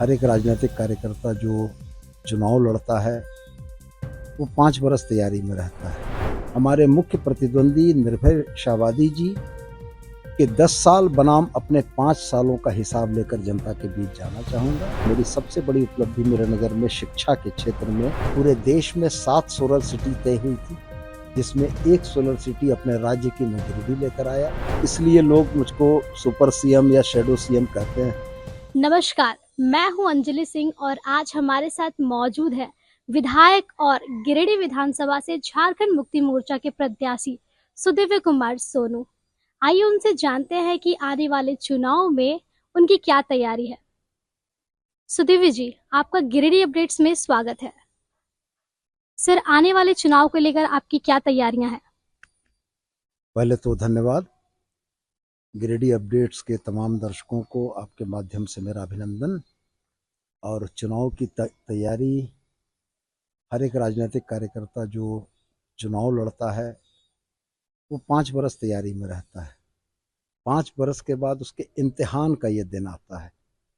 हर एक राजनीतिक कार्यकर्ता जो चुनाव लड़ता है वो 5 बरस तैयारी में रहता है। हमारे मुख्य प्रतिद्वंदी निर्भय शाहवादी जी के 10 साल बनाम अपने 5 सालों का हिसाब लेकर जनता के बीच जाना चाहूँगा। मेरी सबसे बड़ी उपलब्धि मेरे नज़र में शिक्षा के क्षेत्र में पूरे देश में 7 सोलर सिटी तय हुई थी, जिसमें एक सोलर सिटी अपने राज्य की मैं गिरिडीह लेकर आया। इसलिए लोग मुझको सुपर सीएम या शैडो सीएम कहते हैं। नमस्कार, मैं हूं अंजलि सिंह और आज हमारे साथ मौजूद है विधायक और गिरिडीह विधानसभा से झारखंड मुक्ति मोर्चा के प्रत्याशी सुदिव्य कुमार सोनू। आइए उनसे जानते हैं कि आने वाले चुनाव में उनकी क्या तैयारी है। सुदिव्य जी, आपका गिरिडीह अपडेट्स में स्वागत है। सर, आने वाले चुनाव को लेकर आपकी क्या तैयारियां हैं? पहले तो धन्यवाद। गिरिडीह अपडेट्स के तमाम दर्शकों को आपके माध्यम से मेरा अभिनंदन। और चुनाव की तैयारी हर एक राजनीतिक कार्यकर्ता जो चुनाव लड़ता है वो 5 बरस तैयारी में रहता है। 5 बरस के बाद उसके इम्तिहान का ये दिन आता है।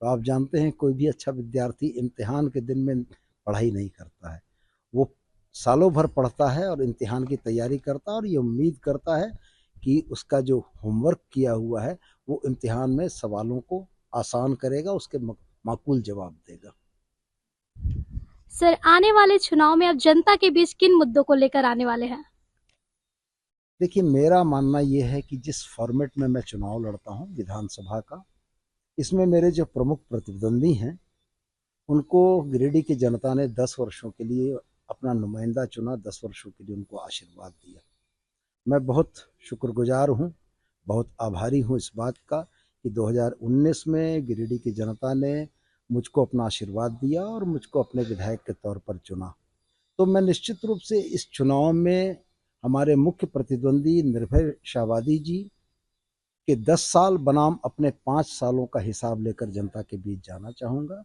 तो आप जानते हैं कोई भी अच्छा विद्यार्थी इम्तिहान के दिन में पढ़ाई नहीं करता है, वो सालों भर पढ़ता है और इम्तिहान की तैयारी करता है और ये उम्मीद करता है कि उसका जो होमवर्क किया हुआ है वो इम्तिहान में सवालों को आसान करेगा, उसके माकूल जवाब देगा। सर, आने वाले चुनाव में अब जनता के बीच किन मुद्दों को लेकर आने वाले हैं? देखिए, मेरा मानना ये है कि जिस फॉर्मेट में मैं चुनाव लड़ता हूँ विधानसभा का, इसमें मेरे जो प्रमुख प्रतिद्वंदी हैं उनको गिरिडीह की जनता ने 10 वर्षों के लिए अपना नुमाइंदा चुना, 10 वर्षों के लिए उनको आशीर्वाद दिया। मैं बहुत शुक्रगुजार हूँ, बहुत आभारी हूँ इस बात का कि 2019 में गिरिडीह की जनता ने मुझको अपना आशीर्वाद दिया और मुझको अपने विधायक के तौर पर चुना। तो मैं निश्चित रूप से इस चुनाव में हमारे मुख्य प्रतिद्वंदी निर्भय शाहवादी जी के 10 साल बनाम अपने 5 सालों का हिसाब लेकर जनता के बीच जाना चाहूँगा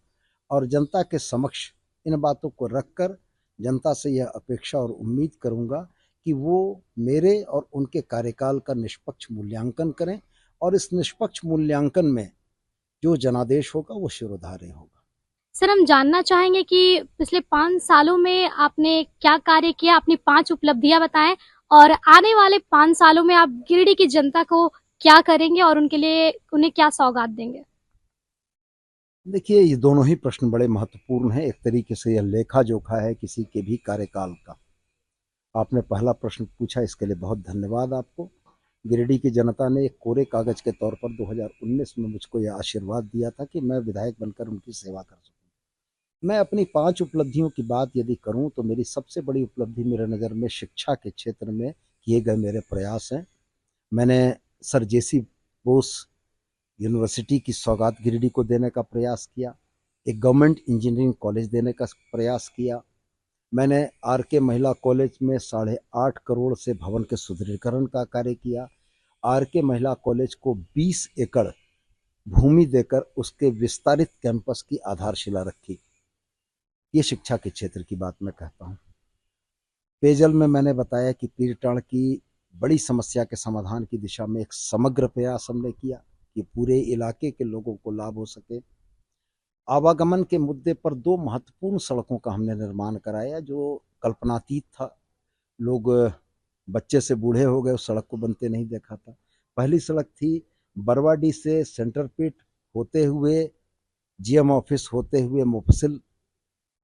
और जनता के समक्ष इन बातों को रखकर जनता से यह अपेक्षा और उम्मीद करूँगा कि वो मेरे और उनके कार्यकाल का निष्पक्ष मूल्यांकन करें और इस निष्पक्ष मूल्यांकन में जो जनादेश होगा वो शिरोधार्य होगा। सर, हम जानना चाहेंगे कि पिछले 5 सालों में आपने क्या कार्य किया, अपनी 5 उपलब्धियां बताएं और आने वाले 5 सालों में आप गिरिडीह की जनता को क्या करेंगे और उनके लिए उन्हें क्या सौगात देंगे? देखिए, ये दोनों ही प्रश्न बड़े महत्वपूर्ण हैं। एक तरीके से यह लेखा जोखा है किसी के भी कार्यकाल का। आपने पहला प्रश्न पूछा, इसके लिए बहुत धन्यवाद आपको। गिरिडीह की जनता ने एक कोरे कागज के तौर पर 2019 में मुझको यह आशीर्वाद दिया था कि मैं विधायक बनकर उनकी सेवा कर सकूं। मैं अपनी 5 उपलब्धियों की बात यदि करूं तो मेरी सबसे बड़ी उपलब्धि मेरे नज़र में शिक्षा के क्षेत्र में किए गए मेरे प्रयास हैं। मैंने सर जेसी बोस यूनिवर्सिटी की सौगात गिरिडीह को देने का प्रयास किया, एक गवर्नमेंट इंजीनियरिंग कॉलेज देने का प्रयास किया। मैंने आर के महिला कॉलेज में 8.5 करोड़ से भवन के सुदृढ़ीकरण का कार्य किया। आर के महिला कॉलेज को 20 एकड़ भूमि देकर उसके विस्तारित कैंपस की आधारशिला रखी। ये शिक्षा के क्षेत्र की बात मैं कहता हूँ। पेयजल में मैंने बताया कि पीरटांड़ की बड़ी समस्या के समाधान की दिशा में एक समग्र प्रयास हमने किया कि पूरे इलाके के लोगों को लाभ हो सके। आवागमन के मुद्दे पर 2 महत्वपूर्ण सड़कों का हमने निर्माण कराया जो कल्पनातीत था। लोग बच्चे से बूढ़े हो गए उस सड़क को बनते नहीं देखा था। पहली सड़क थी बरवाडीह से सेंटरपीट होते हुए जीएम ऑफिस होते हुए मुफस्सिल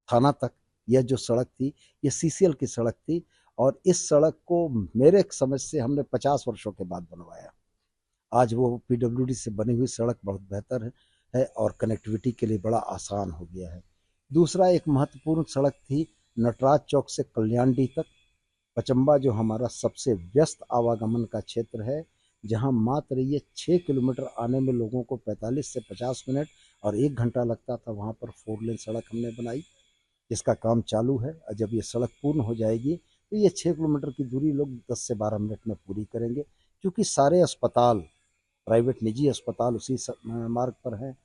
थाना तक। यह जो सड़क थी ये सीसीएल की सड़क थी और इस सड़क को मेरे समझ से हमने 50 वर्षों के बाद बनवाया। आज वो पीडब्ल्यूडी से बनी हुई सड़क बहुत बेहतर है और कनेक्टिविटी के लिए बड़ा आसान हो गया है। दूसरा एक महत्वपूर्ण सड़क थी नटराज चौक से कल्याणडीह तक। पचम्बा जो हमारा सबसे व्यस्त आवागमन का क्षेत्र है, जहां मात्र ये 6 किलोमीटर आने में लोगों को 45 से 50 मिनट और 1 घंटा लगता था, वहां पर 4 लेन सड़क हमने बनाई जिसका काम चालू है। और जब ये सड़क पूर्ण हो जाएगी तो ये 6 किलोमीटर की दूरी लोग 10 से 12 मिनट में पूरी करेंगे, क्योंकि सारे अस्पताल, प्राइवेट निजी अस्पताल उसी मार्ग पर हैं,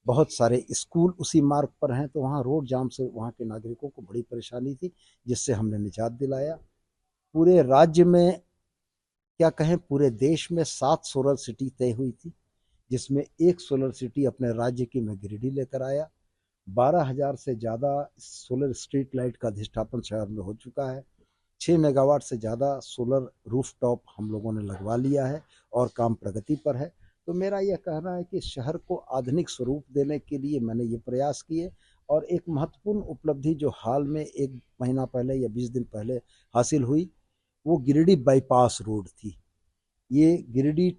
बहुत सारे स्कूल उसी मार्ग पर हैं। तो वहाँ रोड जाम से वहाँ के नागरिकों को बड़ी परेशानी थी, जिससे हमने निजात दिलाया। पूरे राज्य में, क्या कहें पूरे देश में 7 सोलर सिटी तय हुई थी, जिसमें एक सोलर सिटी अपने राज्य की मैं गिरिडीह लेकर आया। 12,000 से ज़्यादा सोलर स्ट्रीट लाइट का अधिष्ठापन शहर में हो चुका है। 6 मेगावाट से ज़्यादा सोलर रूफटॉप हम लोगों ने लगवा लिया है और काम प्रगति पर है। तो मेरा यह कहना है कि शहर को आधुनिक स्वरूप देने के लिए मैंने ये प्रयास किए, और एक महत्वपूर्ण उपलब्धि जो हाल में 1 महीना पहले या 20 दिन पहले हासिल हुई, वो गिरिडीह बाईपास रोड थी। ये गिरिडीह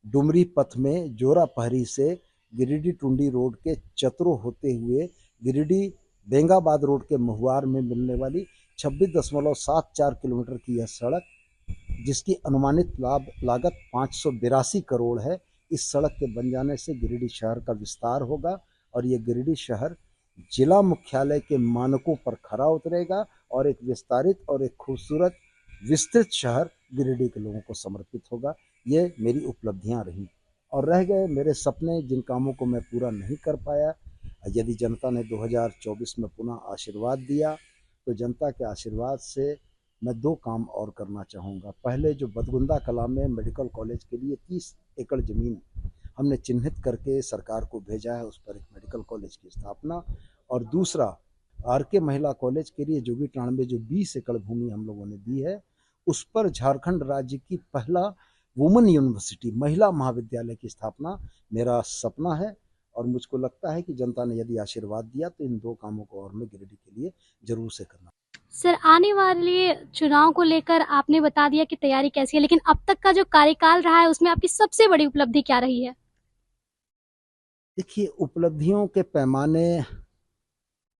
डुमरी पथ में जोरापहरी से गिरिडीह टुंडी रोड के चतरो होते हुए गिरिडीह बेंगाबाद रोड के महुआर में मिलने वाली 26.74 किलोमीटर की यह सड़क, जिसकी अनुमानित लागत 582 करोड़ है, इस सड़क के बन जाने से गिरिडीह शहर का विस्तार होगा और ये गिरिडीह शहर जिला मुख्यालय के मानकों पर खरा उतरेगा और एक विस्तारित और एक खूबसूरत विस्तृत शहर गिरिडीह के लोगों को समर्पित होगा। ये मेरी उपलब्धियां रही और रह गए मेरे सपने, जिन कामों को मैं पूरा नहीं कर पाया। यदि जनता ने 2024 में पुनः आशीर्वाद दिया तो जनता के आशीर्वाद से मैं 2 काम और करना चाहूँगा। पहले, जो बदगुंदा कला में मेडिकल कॉलेज के लिए 30 एकड़ ज़मीन हमने चिन्हित करके सरकार को भेजा है, उस पर एक मेडिकल कॉलेज की स्थापना। और दूसरा, आर.के. महिला कॉलेज के लिए जोगीटाण में जो 20 एकड़ भूमि हम लोगों ने दी है, उस पर झारखंड राज्य की पहला वुमेन यूनिवर्सिटी, महिला महाविद्यालय की स्थापना मेरा सपना है। और मुझको लगता है कि जनता ने यदि आशीर्वाद दिया तो इन 2 कामों को और मैं गिरिडीह के लिए जरूर से करना। सर, आने वाले चुनाव को लेकर आपने बता दिया कि तैयारी कैसी है, लेकिन अब तक का जो कार्यकाल रहा है उसमें आपकी सबसे बड़ी उपलब्धि क्या रही है? देखिए, उपलब्धियों के पैमाने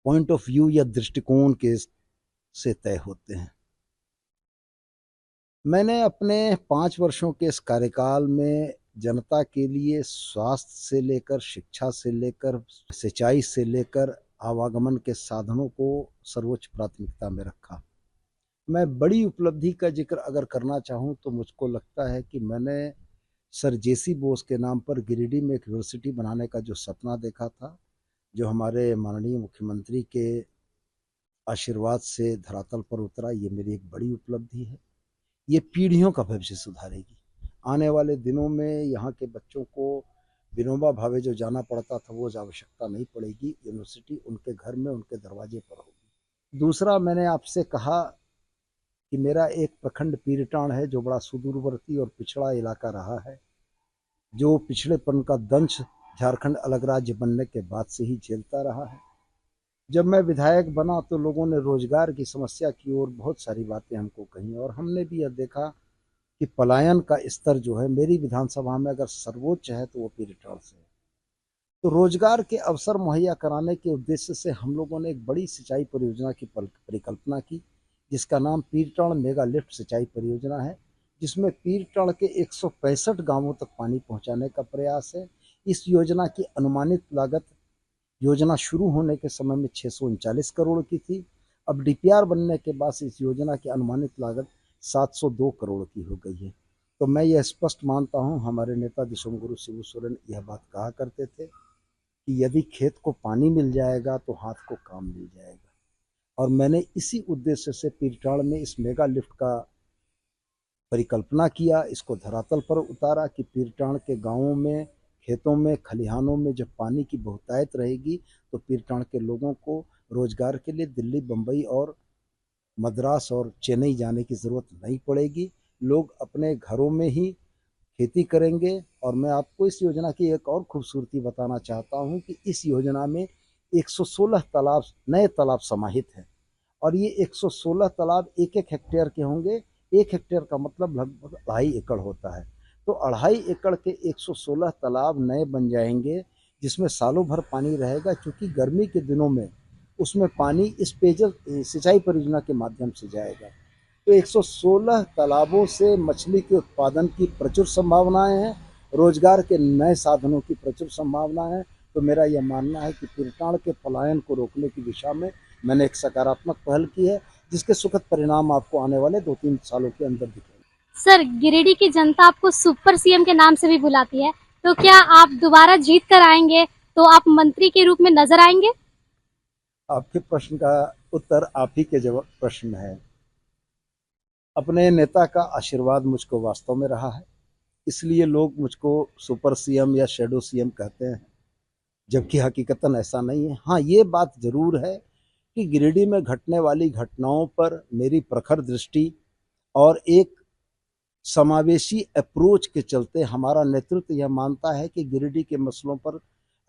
पॉइंट ऑफ व्यू या दृष्टिकोण के से तय होते हैं। मैंने अपने 5 वर्षों के इस कार्यकाल में जनता के लिए स्वास्थ्य से लेकर, शिक्षा से लेकर, सिंचाई से लेकर आवागमन के साधनों को सर्वोच्च प्राथमिकता में रखा। मैं बड़ी उपलब्धि का जिक्र अगर करना चाहूँ तो मुझको लगता है कि मैंने सर जेसी बोस के नाम पर गिरिडीह में एक यूनिवर्सिटी बनाने का जो सपना देखा था, जो हमारे माननीय मुख्यमंत्री के आशीर्वाद से धरातल पर उतरा, ये मेरी एक बड़ी उपलब्धि है। ये पीढ़ियों का भविष्य सुधारेगी। आने वाले दिनों में यहाँ के बच्चों को विनोबा भावे जो जाना पड़ता था, वो आवश्यकता नहीं पड़ेगी। यूनिवर्सिटी उनके घर में, उनके दरवाजे पर होगी। दूसरा, मैंने आपसे कहा कि मेरा एक प्रखंड पीरटाण है जो बड़ा सुदूरवर्ती और पिछड़ा इलाका रहा है, जो पिछड़ेपन का दंश झारखंड अलग राज्य बनने के बाद से ही झेलता रहा है। जब मैं विधायक बना तो लोगों ने रोजगार की समस्या की ओर बहुत सारी बातें हमको कही, और हमने भी यह देखा कि पलायन का स्तर जो है मेरी विधानसभा में अगर सर्वोच्च है तो वो पीरटाण से है। तो रोजगार के अवसर मुहैया कराने के उद्देश्य से हम लोगों ने एक बड़ी सिंचाई परियोजना की परिकल्पना की, जिसका नाम पीरटाण मेगा लिफ्ट सिंचाई परियोजना है, जिसमें पीरटाण के 165 गांवों तक पानी पहुंचाने का प्रयास है। इस योजना की अनुमानित लागत योजना शुरू होने के समय में 639 करोड़ की थी। अब डीपीआर बनने के बाद इस योजना की अनुमानित लागत 702 करोड़ की हो गई है। तो मैं यह स्पष्ट मानता हूं, हमारे नेता विश्वगुरु शिबू सोरेन यह बात कहा करते थे कि यदि खेत को पानी मिल जाएगा तो हाथ को काम मिल जाएगा। और मैंने इसी उद्देश्य से पीरटाण में इस मेगा लिफ्ट का परिकल्पना किया, इसको धरातल पर उतारा कि पीरटाण के गांवों में, खेतों में, खलिहानों में जब पानी की बहुतायत रहेगी तो पीरटाण के लोगों को रोजगार के लिए दिल्ली, बम्बई और मद्रास और चेन्नई जाने की ज़रूरत नहीं पड़ेगी। लोग अपने घरों में ही खेती करेंगे। और मैं आपको इस योजना की एक और खूबसूरती बताना चाहता हूँ कि इस योजना में 116 तालाब, नए तालाब समाहित हैं, और ये 116 तालाब एक एक हेक्टेयर के होंगे। 1 हेक्टेयर का मतलब लगभग 2.5 एकड़ होता है। तो 2.5 एकड़ के 116 तालाब नए बन जाएंगे, जिसमें सालों भर पानी रहेगा, क्योंकि गर्मी के दिनों में उसमें पानी इस पेयजल सिंचाई परियोजना के माध्यम से जाएगा। तो 116 तालाबों से मछली के उत्पादन की प्रचुर संभावनाएं हैं, रोजगार के नए साधनों की प्रचुर संभावनाएं हैं। तो मेरा यह मानना है कि पीरटाण के पलायन को रोकने की दिशा में मैंने एक सकारात्मक पहल की है, जिसके सुखद परिणाम आपको आने वाले 2-3 सालों के अंदर दिखेंगे। सर, गिरिडीह की जनता आपको सुपर सीएम के नाम से भी बुलाती है, तो क्या आप दोबारा जीत कर आएंगे तो आप मंत्री के रूप में नजर आएंगे? आपके प्रश्न का उत्तर आप ही के जवाब प्रश्न में है। अपने नेता का आशीर्वाद मुझको वास्तव में रहा है, इसलिए लोग मुझको सुपर सीएम या शेडो सीएम कहते हैं। जबकि हकीकतन ऐसा नहीं है। हाँ, ये बात जरूर है कि गिरिडीह में घटने वाली घटनाओं पर मेरी प्रखर दृष्टि और एक समावेशी अप्रोच के चलते हमारा नेतृत्व यह मानता है कि गिरिडीह के मसलों पर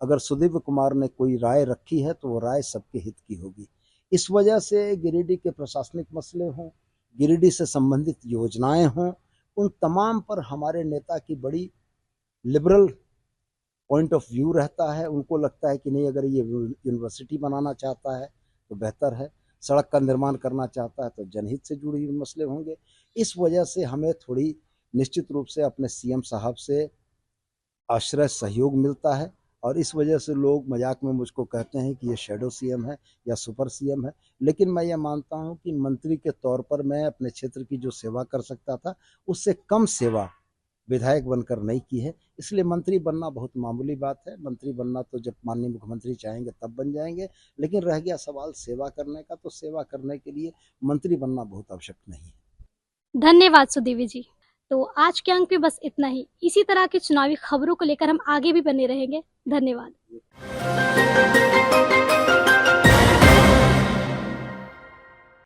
अगर सुदीव्य कुमार ने कोई राय रखी है तो वो राय सबके हित की होगी। इस वजह से गिरिडीह के प्रशासनिक मसले हों, गिरिडीह से संबंधित योजनाएं हों, उन तमाम पर हमारे नेता की बड़ी लिबरल पॉइंट ऑफ व्यू रहता है। उनको लगता है कि नहीं, अगर ये यूनिवर्सिटी बनाना चाहता है तो बेहतर है, सड़क का निर्माण करना चाहता है तो जनहित से जुड़े हुए मसले होंगे। इस वजह से हमें थोड़ी निश्चित रूप से अपने सीएम साहब से आश्रय सहयोग मिलता है और इस वजह से लोग मजाक में मुझको कहते हैं कि ये शेडो सीएम है या सुपर सीएम है। लेकिन मैं ये मानता हूँ कि मंत्री के तौर पर मैं अपने क्षेत्र की जो सेवा कर सकता था उससे कम सेवा विधायक बनकर नहीं की है। इसलिए मंत्री बनना बहुत मामूली बात है। मंत्री बनना तो जब माननीय मुख्यमंत्री चाहेंगे तब बन जाएंगे, लेकिन रह गया सवाल सेवा करने का, तो सेवा करने के लिए मंत्री बनना बहुत आवश्यक नहीं है। धन्यवाद सुदेवी जी। तो आज के अंक में बस इतना ही। इसी तरह की चुनावी खबरों को लेकर हम आगे भी बने रहेंगे। धन्यवाद।